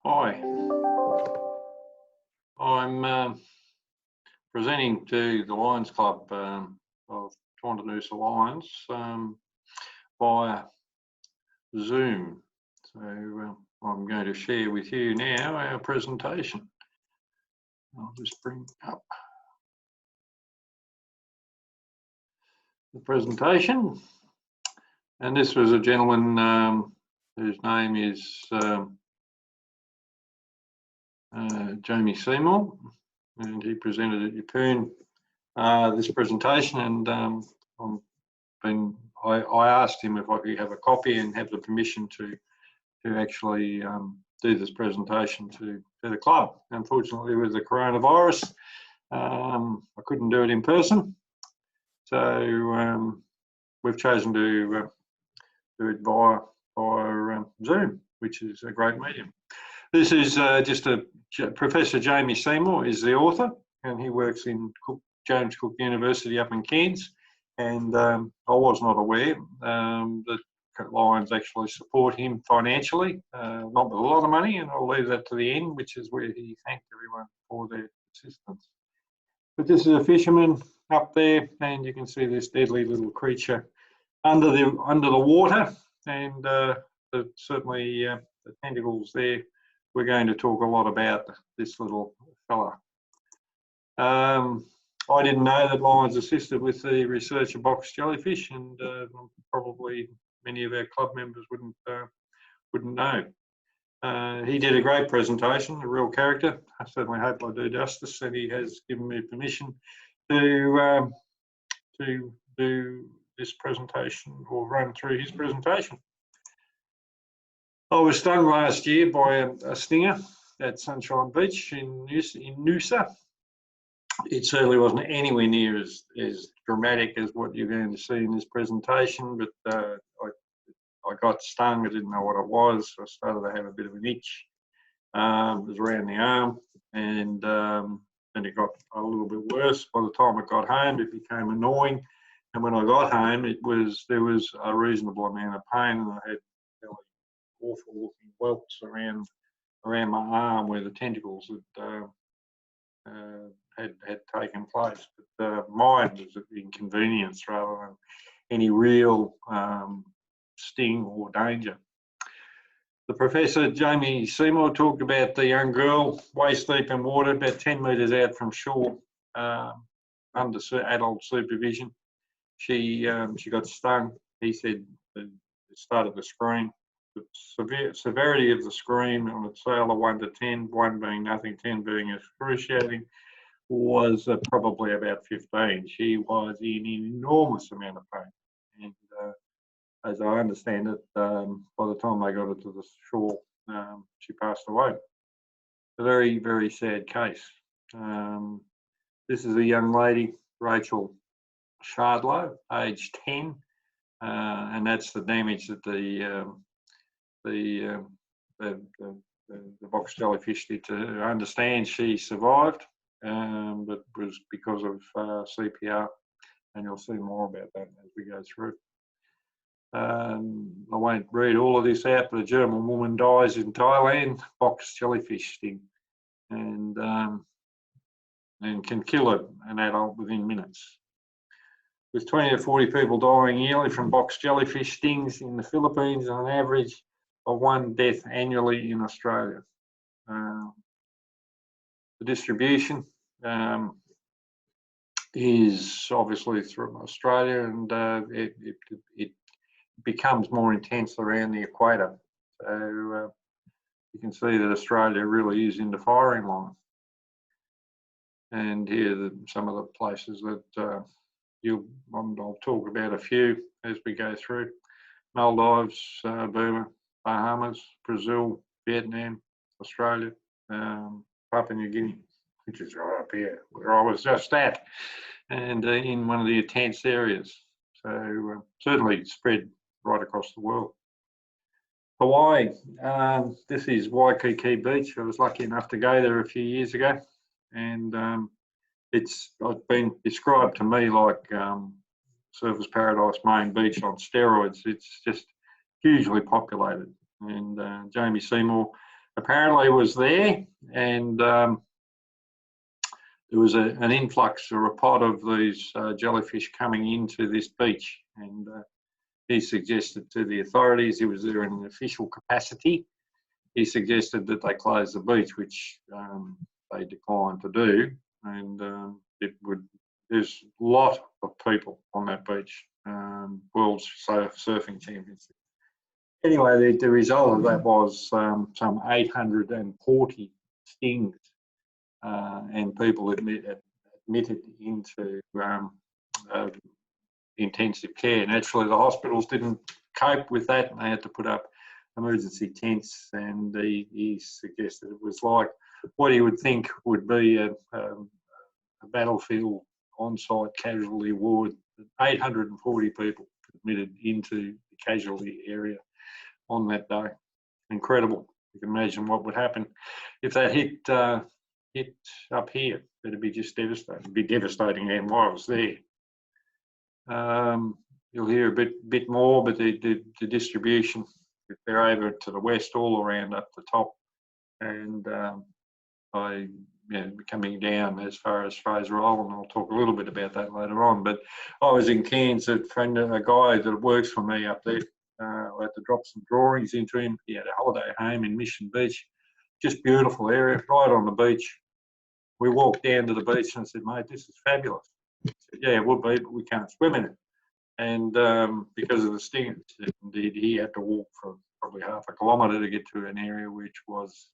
Hi, I'm presenting to the Lions Club of Tewantin Noosa Lions via Zoom. So I'm going to share with you now our presentation. I'll just bring up the presentation. And this was a gentleman whose name is Jamie Seymour, and he presented at Yeppoon this presentation, and I asked him if I could have a copy and have the permission to actually do this presentation to the club. Unfortunately, with the coronavirus, I couldn't do it in person, so we've chosen to do it via Zoom, which is a great medium. This is just Professor Jamie Seymour is the author, and he works in James Cook University up in Cairns. And I was not aware that Lions actually support him financially, not with a lot of money, and I'll leave that to the end, which is where he thanked everyone for their assistance. But this is a fisherman up there, and you can see this deadly little creature under the water, and certainly the tentacles there. We're going to talk a lot about this little fella. I didn't know that Lions assisted with the research of box jellyfish, and probably many of our club members wouldn't know. He did a great presentation, a real character. I certainly hope I do justice, and he has given me permission to do this presentation or run through his presentation. I was stung last year by a stinger at Sunshine Beach in Noosa. It certainly wasn't anywhere near as dramatic as what you're going to see in this presentation, but I got stung. I didn't know what it was. I started to have a bit of an itch. It was around the arm, and then it got a little bit worse. By the time I got home, it became annoying, and when I got home, there was a reasonable amount of pain, and I had really awful looking welts around my arm where the tentacles had taken place. But mine was an inconvenience rather than any real sting or danger. The Professor Jamie Seymour talked about the young girl waist deep in water, about 10 metres out from shore, under adult supervision. She got stung. He said it started to scream. The severity of the scream on a scale of 1 to 10, 1 being nothing, 10 being excruciating, was probably about 15. She was in an enormous amount of pain, and as I understand it, by the time they got her to the shore, she passed away. A very, very sad case. This is a young lady, Rachel Shardlow, aged 10, and that's the damage that the box jellyfish did. To understand, she survived, but was because of CPR, and you'll see more about that as we go through. I won't read all of this out, but a German woman dies in Thailand, box jellyfish sting, and can kill an adult within minutes. With 20 to 40 people dying yearly from box jellyfish stings in the Philippines, and an average of 1 death annually in Australia. The distribution is obviously through Australia, and it becomes more intense around the equator. So you can see that Australia really is in the firing line. And here are some of the places that I'll talk about a few as we go through. Maldives, Burma, Bahamas, Brazil, Vietnam, Australia, Papua New Guinea, which is right up here where I was just at, and in one of the intense areas. So certainly spread right across the world. Hawaii, this is Waikiki Beach. I was lucky enough to go there a few years ago, and it's been described to me like Surfers Paradise Main Beach on steroids. It's just hugely populated, and Jamie Seymour apparently was there, and there was an influx or a pod of these jellyfish coming into this beach, and he suggested to the authorities, he was there in an official capacity, he suggested that they close the beach, which they declined to do, and there's a lot of people on that beach, World Surfing Championship. Anyway, the result of that was some 840 stings, and people admitted into intensive care. Naturally, the hospitals didn't cope with that, and they had to put up emergency tents, and he suggested it was like what he would think would be a battlefield on-site casualty ward. 840 people admitted into the casualty area on that day. Incredible. You can imagine what would happen if that hit up here. It'd be just devastating. It'd be devastating, and while I was there. You'll hear a bit more, but the distribution, if they're over to the west, all around up the top, and coming down as far as Fraser Island. I'll talk a little bit about that later on. But I was in Cairns, a guy that works for me up there. I had to drop some drawings into him. He had a holiday home in Mission Beach, just beautiful area, right on the beach. We walked down to the beach and I said, mate, this is fabulous. He said, yeah, it would be, but we can't swim in it. And because of the stingers, indeed, he had to walk for probably half a kilometre to get to an area which was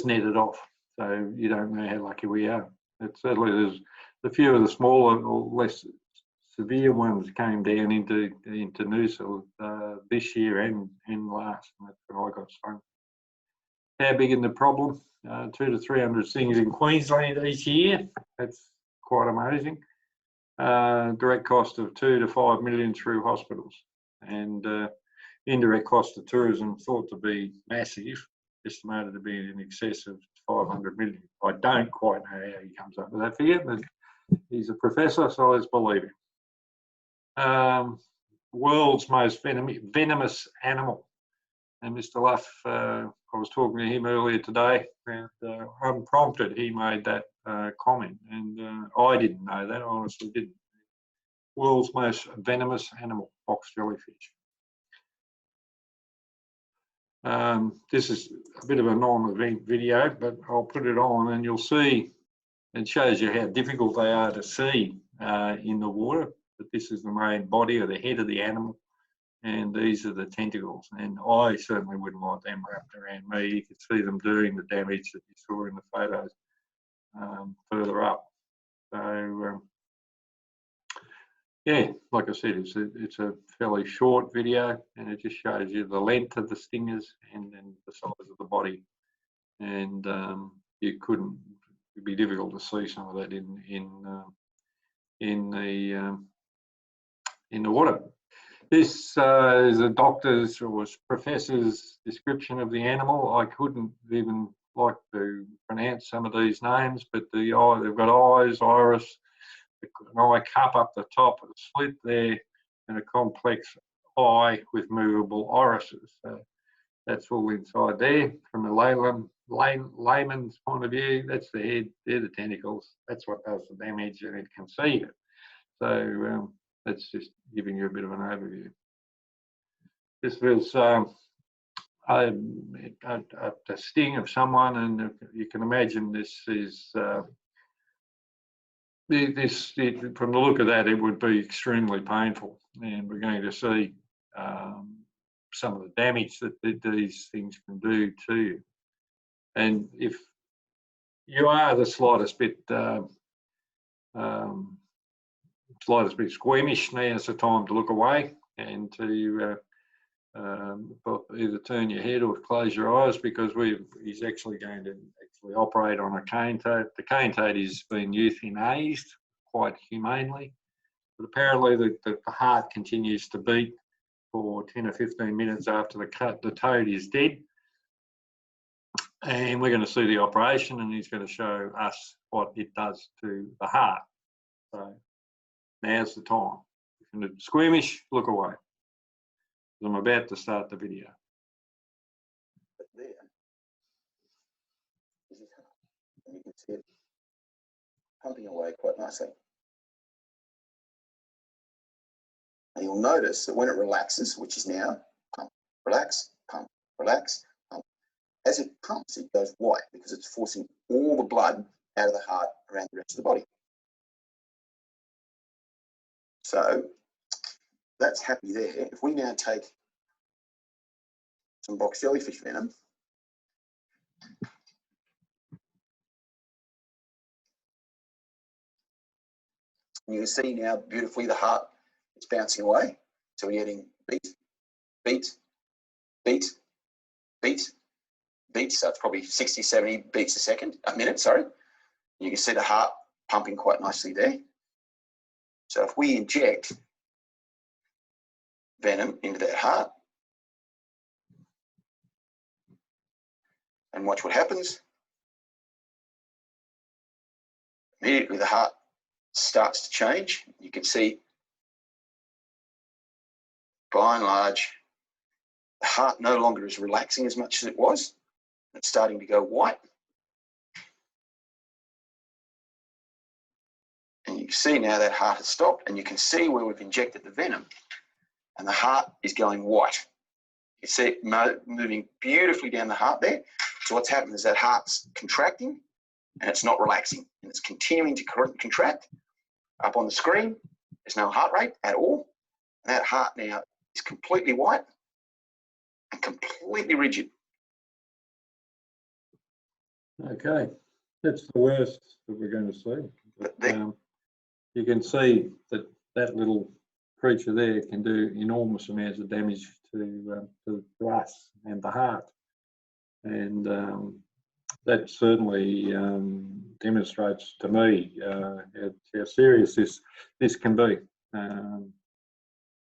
netted off. So you don't know how lucky we are. It's certainly, there's a few of the smaller or less severe ones came down into Noosa this year and last, and that's when I got stung. How big is the problem? 200 to 300 stings in Queensland each year. That's quite amazing. Direct cost of 2 to 5 million through hospitals, and indirect cost of tourism thought to be massive, estimated to be in excess of 500 million. I don't quite know how he comes up with that figure, but he's a professor, so let's believe him. World's most venomous animal. And Mr. Luff, I was talking to him earlier today, and unprompted, he made that comment, and I didn't know that, I honestly didn't. World's most venomous animal, box jellyfish. This is a bit of a non-event video, but I'll put it on and you'll see, it shows you how difficult they are to see in the water, but this is the main body or the head of the animal, and these are the tentacles, and I certainly wouldn't want them wrapped around me. You could see them doing the damage that you saw in the photos further up. So yeah, like I said, it's a fairly short video, and it just shows you the length of the stingers and then the size of the body, and it'd be difficult to see some of that in the water. This is a doctor's or professor's description of the animal. I couldn't even like to pronounce some of these names, but they've got eyes, iris, an eye cup up the top, a slit there, and a complex eye with movable irises. So that's all inside there. From a layman's point of view, that's the head, they're the tentacles. That's what does the damage, and it can see it. So that's just giving you a bit of an overview. This was a sting of someone, and you can imagine this is from the look of that, it would be extremely painful, and we're going to see some of the damage that these things can do to you. And if you are the slightest bit squeamish, now's the time to look away and to either turn your head or close your eyes, because he's actually going to operate on a cane toad. The cane toad is being euthanized quite humanely, but apparently the heart continues to beat for 10 or 15 minutes after the toad is dead. And we're going to see the operation, and he's going to show us what it does to the heart. So now's the time. If you're squeamish, look away. I'm about to start the video. But there is his heart, and you can see it pumping away quite nicely. And you'll notice that when it relaxes, which is now pump, relax, pump, relax, pump, as it pumps, it goes white because it's forcing all the blood out of the heart around the rest of the body. So that's happy there. If we now take some box jellyfish venom, you can see now beautifully the heart is bouncing away. So we're getting beat, beat, beat, beat, beat. So it's probably 60, 70 beats a minute, sorry. You can see the heart pumping quite nicely there. So if we inject venom into that heart and watch what happens, immediately the heart starts to change. You can see, by and large, the heart no longer is relaxing as much as it was. It's starting to go white. And you can see now that heart has stopped, and you can see where we've injected the venom, and the heart is going white. You see it moving beautifully down the heart there. So what's happened is that heart's contracting, and it's not relaxing, and it's continuing to contract. Up on the screen, there's no heart rate at all. And that heart now is completely white and completely rigid. Okay, that's the worst that we're going to see. But, you can see that that little creature there can do enormous amounts of damage to us and the heart. And that certainly demonstrates to me how serious this can be. The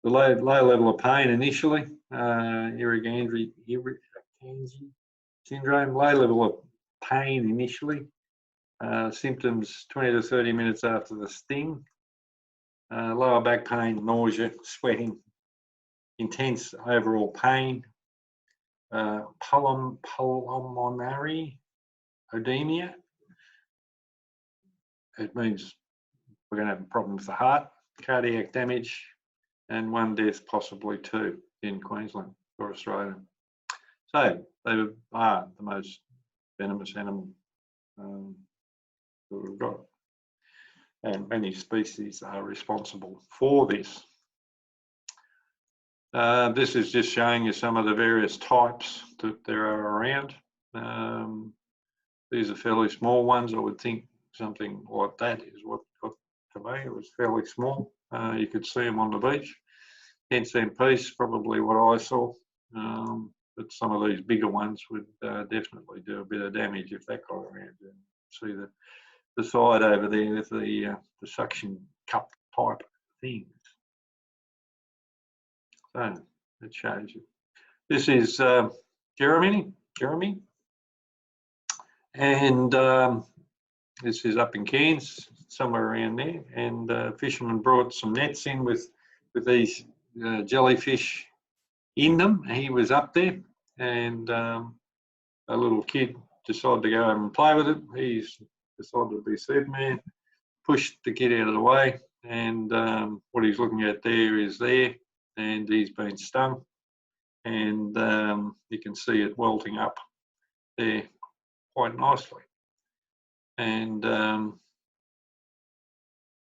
low level of pain initially, Irukandji syndrome, low level of pain initially, symptoms 20 to 30 minutes after the sting, lower back pain, nausea, sweating, intense overall pain, pulmonary edema. It means we're going to have a problem with the heart, cardiac damage, and one death, possibly two, in Queensland or Australia. So they are the most venomous animal that we've got. And many species are responsible for this. This is just showing you some of the various types that there are around. These are fairly small ones. I would think something like that is what got to me. It was fairly small. You could see them on the beach. 10-cent piece, probably what I saw. But some of these bigger ones would definitely do a bit of damage if that got around. And see the side over there with the suction cup type things. So it shows you. This is Jeremy, and this is up in Cairns, somewhere around there. And fishermen brought some nets in with these jellyfish in them. He was up there, and a little kid decided to go over and play with it. He's decided to be Superman, pushed the kid out of the way, and what he's looking at there is there, and he's been stung, and you can see it welting up there quite nicely. And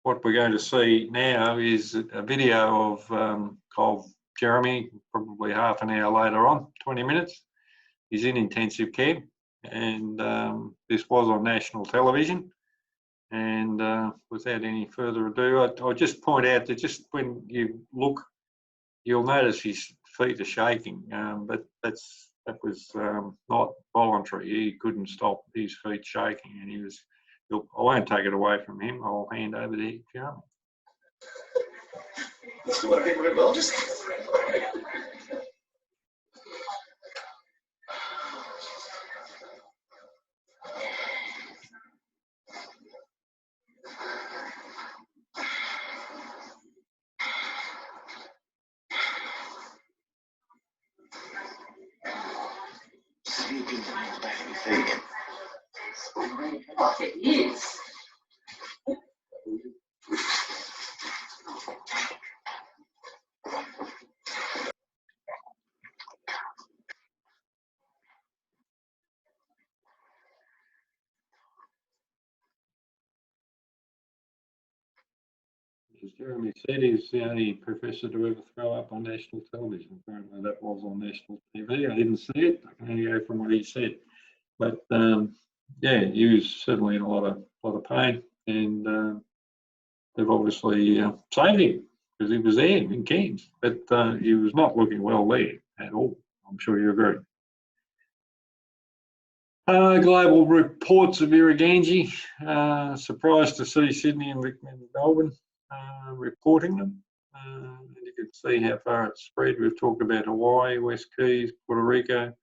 what we're going to see now is a video of Jeremy, probably half an hour later on, 20 minutes. He's in intensive care, and this was on national television. And without any further ado, I'll just point out that just when you look, you'll notice his feet are shaking, but that was not voluntary. He couldn't stop his feet shaking, and he was. I won't take it away from him. I'll hand over to Jeremy. Let's do what people do well, just Like it is. As Jeremy said, he's the only professor to ever throw up on national television. Apparently that was on national TV. I didn't see it. I can only go from what he said. But yeah, he was certainly in a lot of pain, and they've obviously saved him because he was there in Cairns. But he was not looking well there at all. I'm sure you agree. Global reports of Irriganji. Surprised to see Sydney and Melbourne reporting them. And you can see how far it's spread. We've talked about Hawaii, West Keys, Puerto Rico.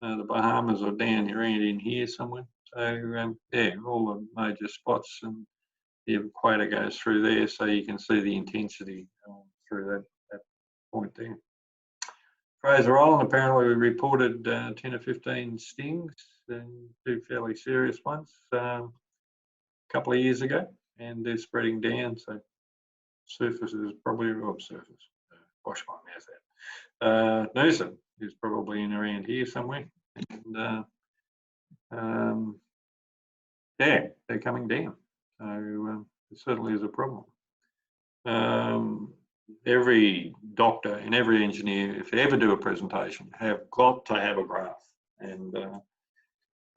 The Bahamas are down around in here somewhere. So yeah, all the major spots, and the equator goes through there, so you can see the intensity through that point there. Fraser Island apparently reported 10 or 15 stings, and 2 fairly serious ones a couple of years ago, and they're spreading down. So surface is probably surface. Wash my mouth out. Noosa is probably in around here somewhere, and yeah, they're coming down. So it certainly is a problem. Every doctor and every engineer, if they ever do a presentation, have got to have a graph. And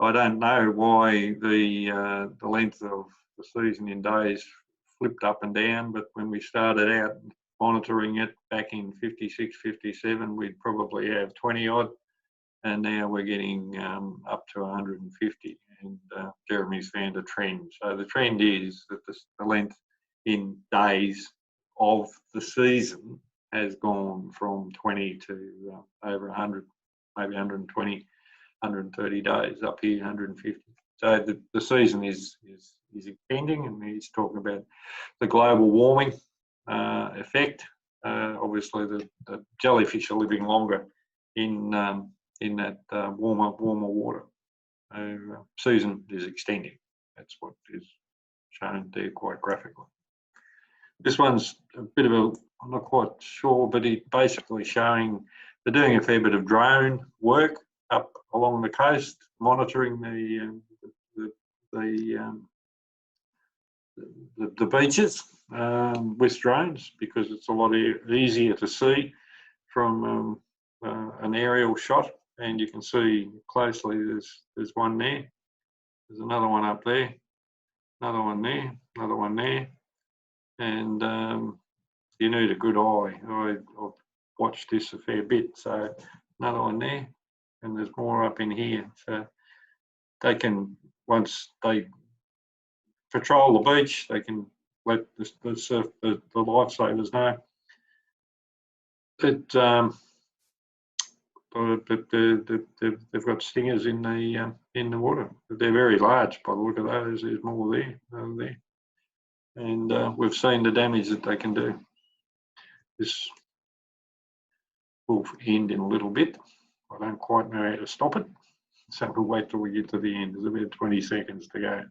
I don't know why the length of the season in days flipped up and down, but when we started out monitoring it back in 56, 57, we'd probably have 20 odd, and now we're getting up to 150. And Jeremy's found a trend. So the trend is that the length in days of the season has gone from 20 to over 100, maybe 120, 130 days, up here 150. So the season is extending, and he's talking about the global warming effect. Obviously, the jellyfish are living longer in that warmer water. Season is extending. That's what is shown there quite graphically. This one's a bit of a, I'm not quite sure, but it's basically showing they're doing a fair bit of drone work up along the coast, monitoring the beaches with drones, because it's a lot easier to see from an aerial shot, and you can see closely. There's one there. There's another one up there. Another one there. Another one there. And you need a good eye. I've watched this a fair bit. So another one there, and there's more up in here. So they can, once they patrol the beach, they can let the lifesavers know. They've got stingers in the water. They're very large by the look of those. There's more there than there. And we've seen the damage that they can do. This will end in a little bit. I don't quite know how to stop it, so we'll wait till we get to the end. There's about 20 seconds to go.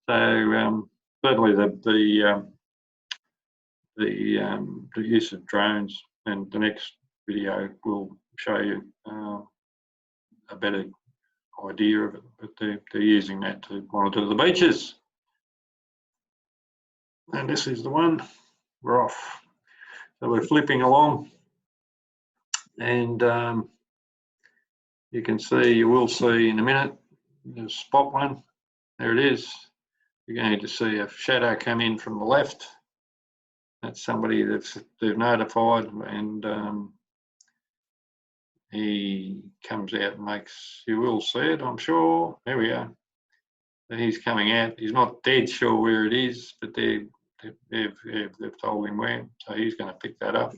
So certainly the use of drones, and the next video will show you a better idea of it, but they're using that to monitor the beaches. And this is the one. We're off. So we're flipping along, and you will see in a minute, there's spot one. There it is. You're going to see a shadow come in from the left. That's somebody they've notified, and he comes out and makes, you will see it, I'm sure. There we are. And he's coming out. He's not dead sure where it is, but they've told him where, so he's going to pick that up.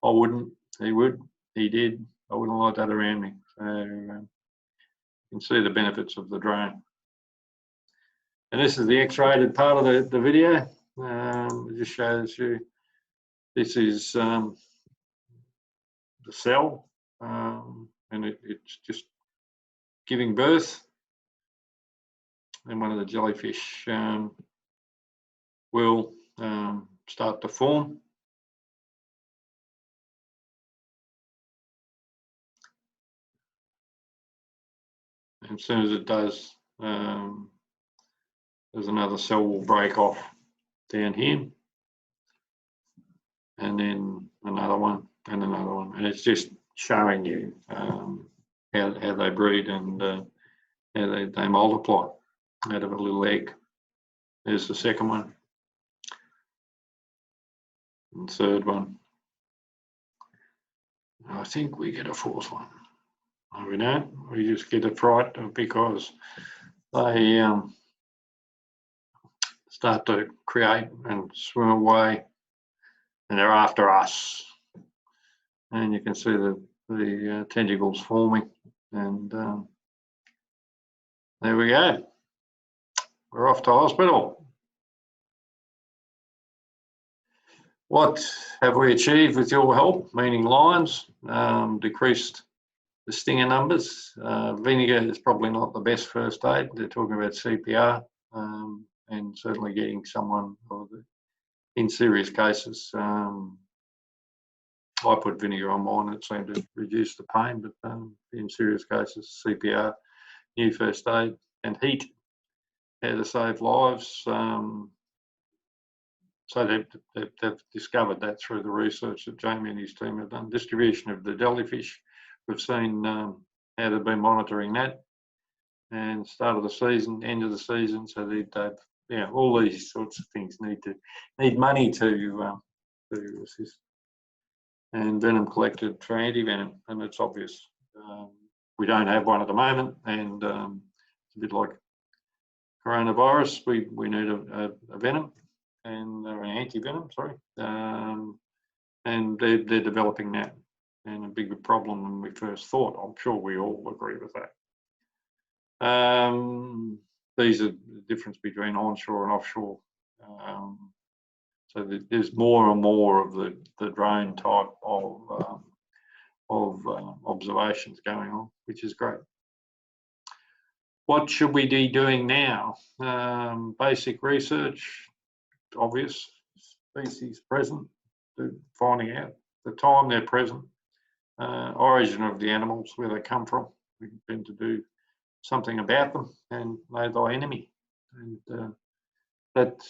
I wouldn't. He would. He did. I wouldn't like that around me. So you can see the benefits of the drone. And this is the X-rated part of the video. It just shows you. This is the cell, and it's just giving birth, and one of the jellyfish will start to form. And as soon as it does, there's another cell will break off down here, and then another one and another one, and it's just showing you how they breed and how they multiply out of a little egg. There's the second one, and third one. I think we get a fourth one. No, we don't. We just get a fright because they start to create and swim away, and they're after us. And you can see the tentacles forming, and there we go. We're off to hospital. What have we achieved with your help, meaning lions? Decreased the stinger numbers. Vinegar is probably not the best first aid. They're talking about CPR, and certainly getting someone in serious cases. I put vinegar on mine. It seemed to reduce the pain, but in serious cases, CPR, new first aid, and heat, how to save lives. So they've discovered that through the research that Jamie and his team have done. Distribution of the jellyfish, we've seen how they've been monitoring that, and start of the season, end of the season. So they've all these sorts of things need money to assist. And venom collected for anti-venom, and it's obvious. We don't have one at the moment, and it's a bit like coronavirus. We need a venom, and an anti-venom, sorry. And they're developing that, and a bigger problem than we first thought. I'm sure we all agree with that. These are the difference between onshore and offshore. So there's more and more of the drone type of observations going on, which is great. What should we be doing now? Basic research, obvious, species present, finding out the time they're present, origin of the animals, where they come from. We need to do something about them, and know thy enemy. And that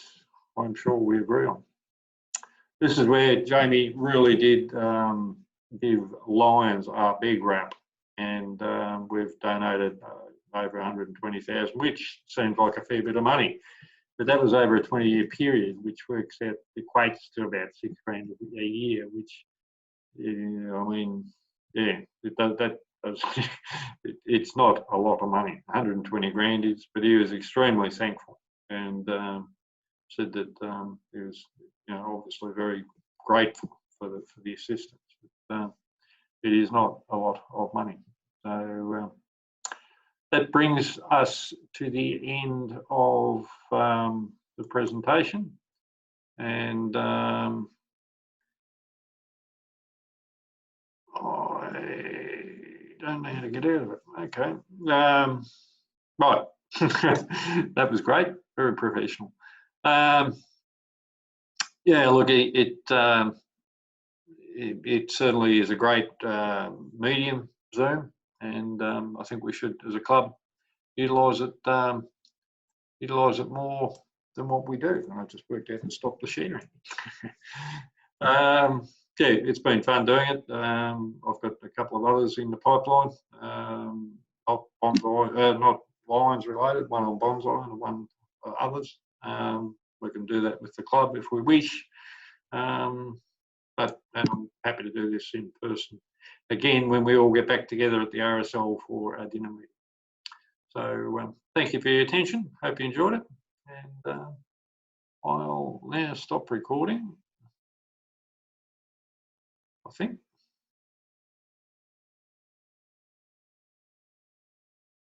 I'm sure we agree on. This is where Jamie really did give lions a big rap, and we've donated over 120,000, which seems like a fair bit of money. But that was over a 20-year period, which works out, equates to about $6 grand a year, which, I mean, yeah, it's not a lot of money. 120 grand is, but he was extremely thankful, and said that he was, obviously very grateful for the assistance. But, it is not a lot of money. So that brings us to the end of the presentation, and I don't know how to get out of it. Okay, right. That was great, very professional. Yeah, look, it certainly is a great medium, Zoom, and I think we should, as a club, utilise it more than what we do. And I just worked out and stopped the sharing. Yeah, it's been fun doing it. I've got a couple of others in the pipeline, not bonsai, not lions related, one on bonsai and one others. We can do that with the club if we wish. But I'm happy to do this in person again when we all get back together at the RSL for a dinner meeting. So thank you for your attention. Hope you enjoyed it, and I'll now stop recording, I think.